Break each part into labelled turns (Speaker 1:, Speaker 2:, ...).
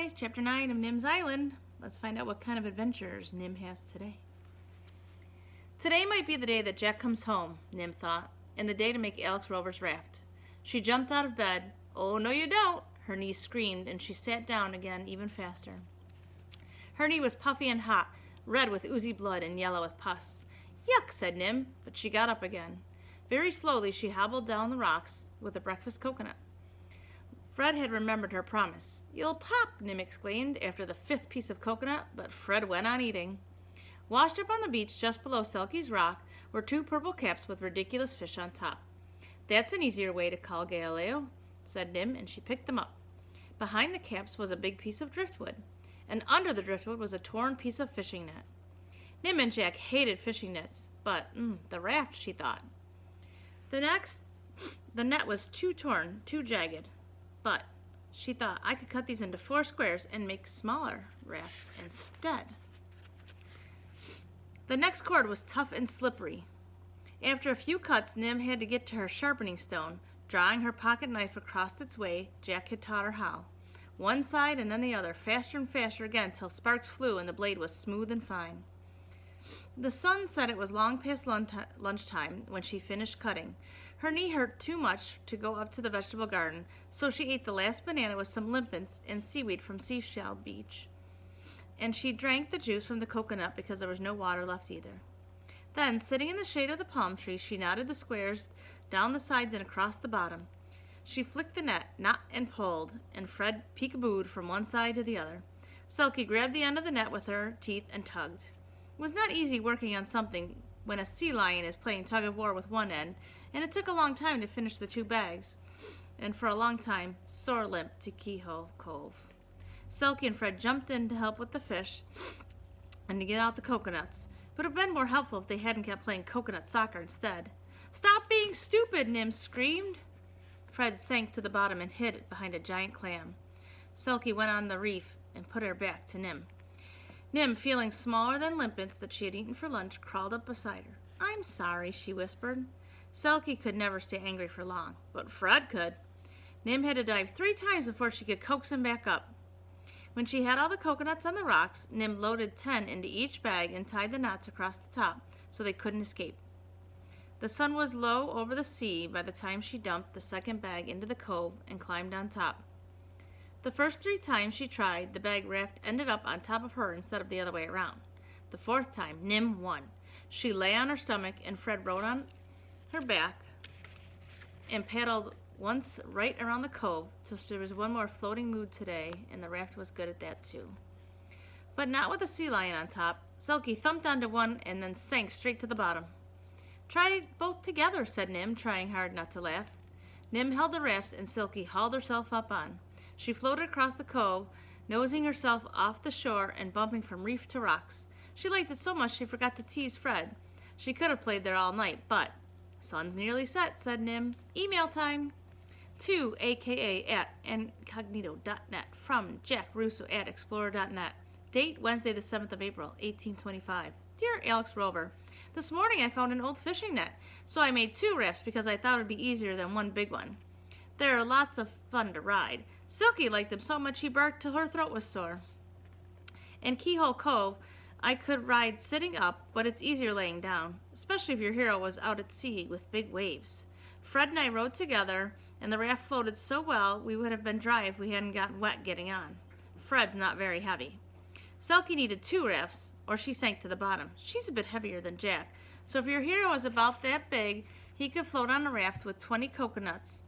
Speaker 1: guys, Chapter 9 of Nim's Island. Let's find out what kind of adventures Nim has today. Today might be the day that Jack comes home, Nim thought, and the day to make Alex Rover's raft. She jumped out of bed. Oh, no you don't, her knee screamed, and she sat down again even faster. Her knee was puffy and hot, red with oozy blood and yellow with pus. Yuck, said Nim, but she got up again. Very slowly she hobbled down the rocks with a breakfast coconut. Fred had remembered her promise. You'll pop, Nim exclaimed after the 5th piece of coconut, but Fred went on eating. Washed up on the beach just below Selkie's rock were 2 purple caps with ridiculous fish on top. That's an easier way to call Galileo, said Nim, and she picked them up. Behind the caps was a big piece of driftwood, and under the driftwood was a torn piece of fishing net. Nim and Jack hated fishing nets, but the raft, she thought. The net was too torn, too jagged. But she thought I could cut these into 4 squares and make smaller rafts instead. The next cord was tough and slippery. After a few cuts, Nim had to get to her sharpening stone. Drawing her pocket knife across its way, Jack had taught her how. One side and then the other, faster and faster again until sparks flew and the blade was smooth and fine. The sun said it was long past lunchtime when she finished cutting. Her knee hurt too much to go up to the vegetable garden, so she ate the last banana with some limpets and seaweed from Seashell Beach. And she drank the juice from the coconut because there was no water left either. Then, sitting in the shade of the palm tree, she knotted the squares down the sides and across the bottom. She flicked the net, knot and pulled, and Fred peekabooed from one side to the other. Selkie grabbed the end of the net with her teeth and tugged. It was not easy working on something when a sea lion is playing tug-of-war with one end, and it took a long time to finish the 2 bags, and for a long time, sore limp to Kehoe Cove. Selkie and Fred jumped in to help with the fish and to get out the coconuts, but it would have been more helpful if they hadn't kept playing coconut soccer instead. Stop being stupid, Nim screamed. Fred sank to the bottom and hid behind a giant clam. Selkie went on the reef and put her back to Nim. Nim, feeling smaller than limpets that she had eaten for lunch, crawled up beside her. I'm sorry, she whispered. Selkie could never stay angry for long, but Fred could. Nim had to dive 3 times before she could coax him back up. When she had all the coconuts on the rocks, Nim loaded 10 into each bag and tied the knots across the top so they couldn't escape. The sun was low over the sea by the time she dumped the 2nd bag into the cove and climbed on top. The first 3 times she tried, the bag raft ended up on top of her instead of the other way around. The 4th time, Nim won. She lay on her stomach and Fred rode on her back and paddled once right around the cove till there was one more floating mood today, and the raft was good at that too. But not with a sea lion on top. Selkie thumped onto one and then sank straight to the bottom. Try both together, said Nim, trying hard not to laugh. Nim held the rafts and Selkie hauled herself up on. She floated across the cove, nosing herself off the shore and bumping from reef to rocks. She liked it so much she forgot to tease Fred. She could have played there all night, but sun's nearly set, said Nim. Email time. To aka@incognito.net from Jack Russo @explorer.net. Date Wednesday the 7th of April, 1825. Dear Alex Rover, this morning I found an old fishing net, so I made 2 rafts because I thought it would be easier than one big one. They're lots of fun to ride. Selkie liked them so much he barked till her throat was sore. In Kehoe Cove, I could ride sitting up, but it's easier laying down, especially if your hero was out at sea with big waves. Fred and I rode together, and the raft floated so well we would have been dry if we hadn't gotten wet getting on. Fred's not very heavy. Selkie needed 2 rafts, or she sank to the bottom. She's a bit heavier than Jack, so if your hero was about that big, he could float on a raft with 20 coconuts.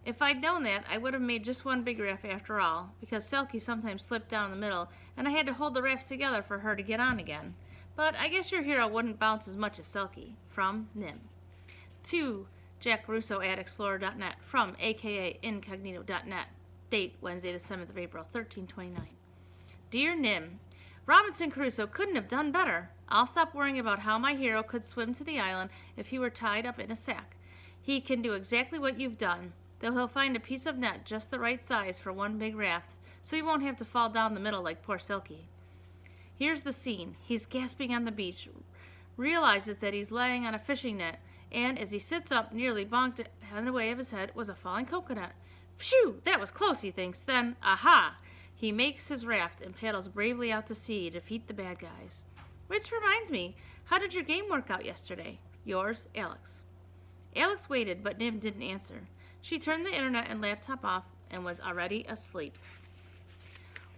Speaker 1: If I'd known that, I would have made just one big raft after all, because Selkie sometimes slipped down the middle, and I had to hold the rafts together for her to get on again. But I guess your hero wouldn't bounce as much as Selkie. From Nim. To Jack Russo @explorer.net from aka@incognito.net. Date Wednesday the 7th of April, 1329. Dear Nim, Robinson Crusoe couldn't have done better. I'll stop worrying about how my hero could swim to the island if he were tied up in a sack. He can do exactly what you've done, though he'll find a piece of net just the right size for one big raft, so he won't have to fall down the middle like poor Selkie. Here's the scene. He's gasping on the beach, realizes that he's laying on a fishing net, and as he sits up, nearly bonked in the way of his head was a falling coconut. Phew, that was close, he thinks. Then, aha! He makes his raft and paddles bravely out to sea to defeat the bad guys. Which reminds me, how did your game work out yesterday? Yours, Alex. Alex waited, but Nim didn't answer. She turned the internet and laptop off and was already asleep.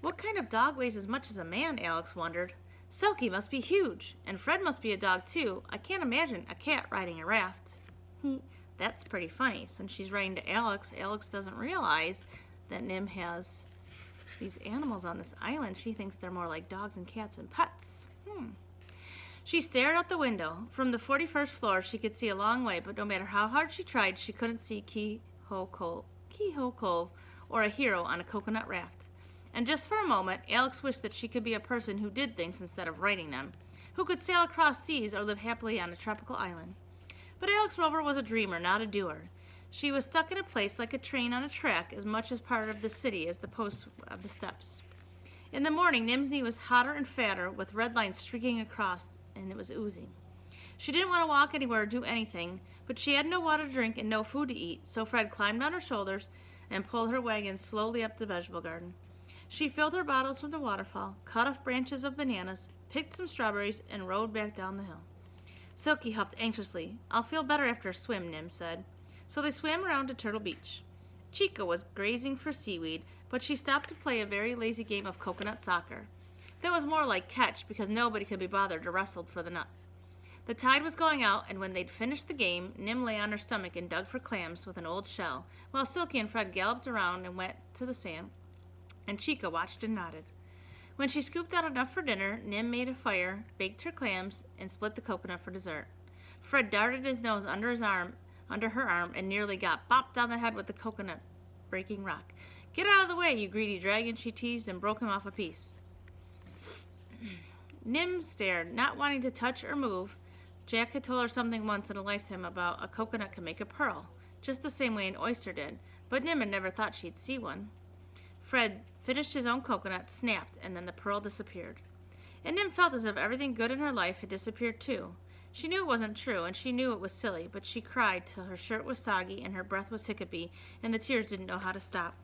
Speaker 1: What kind of dog weighs as much as a man? Alex wondered. Selkie must be huge, and Fred must be a dog too. I can't imagine a cat riding a raft. That's pretty funny. Since she's writing to Alex, Alex doesn't realize that Nim has these animals on this island. She thinks they're more like dogs and cats and pets. She stared out the window. From the 41st floor, she could see a long way, but no matter how hard she tried, she couldn't see Kehoe Cove or a hero on a coconut raft. And just for a moment, Alex wished that she could be a person who did things instead of writing them, who could sail across seas or live happily on a tropical island. But Alex Rover was a dreamer, not a doer. She was stuck in a place like a train on a track, as much as part of the city as the posts of the steps. In the morning, Nim's knee was hotter and fatter, with red lines streaking across, and it was oozing. She didn't want to walk anywhere or do anything, but she had no water to drink and no food to eat, so Fred climbed on her shoulders and pulled her wagon slowly up the vegetable garden. She filled her bottles from the waterfall, cut off branches of bananas, picked some strawberries, and rode back down the hill. Silky huffed anxiously. I'll feel better after a swim, Nim said. So they swam around to Turtle Beach. Chica was grazing for seaweed, but she stopped to play a very lazy game of coconut soccer. That was more like catch, because nobody could be bothered to wrestle for the nut. The tide was going out, and when they'd finished the game, Nim lay on her stomach and dug for clams with an old shell, while Silky and Fred galloped around and went to the sand, and Chica watched and nodded. When she scooped out enough for dinner, Nim made a fire, baked her clams, and split the coconut for dessert. Fred darted his nose under her arm, and nearly got bopped on the head with the coconut, breaking rock. Get out of the way, you greedy dragon, she teased, and broke him off a piece. Nim stared, not wanting to touch or move. Jack had told her something once in a lifetime about a coconut can make a pearl, just the same way an oyster did, but Nim had never thought she'd see one. Fred finished his own coconut, snapped, and then the pearl disappeared. And Nim felt as if everything good in her life had disappeared too. She knew it wasn't true, and she knew it was silly, but she cried till her shirt was soggy and her breath was hiccupy, and the tears didn't know how to stop.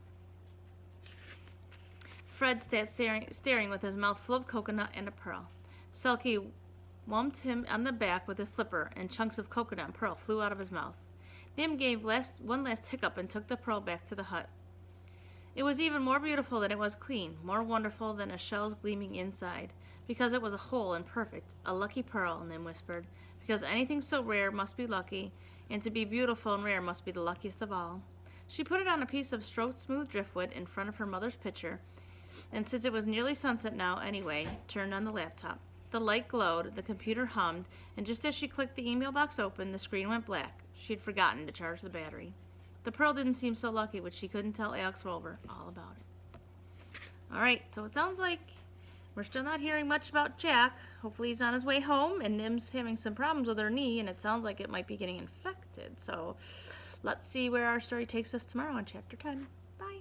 Speaker 1: Fred sat staring with his mouth full of coconut and a pearl. Selkie whumped him on the back with a flipper, and chunks of coconut and pearl flew out of his mouth. Nim gave one last hiccup and took the pearl back to the hut. It was even more beautiful than it was clean, more wonderful than a shell's gleaming inside, because it was a whole and perfect, a lucky pearl, Nim whispered, because anything so rare must be lucky, and to be beautiful and rare must be the luckiest of all. She put it on a piece of smooth driftwood in front of her mother's pitcher, and since it was nearly sunset now anyway, turned on the laptop. The light glowed, the computer hummed, and just as she clicked the email box open, the screen went black. She had forgotten to charge the battery. The pearl didn't seem so lucky, but she couldn't tell Alex Rover all about it. Alright, so it sounds like we're still not hearing much about Jack. Hopefully he's on his way home, and Nim's having some problems with her knee, and it sounds like it might be getting infected. So let's see where our story takes us tomorrow in Chapter 10. Bye!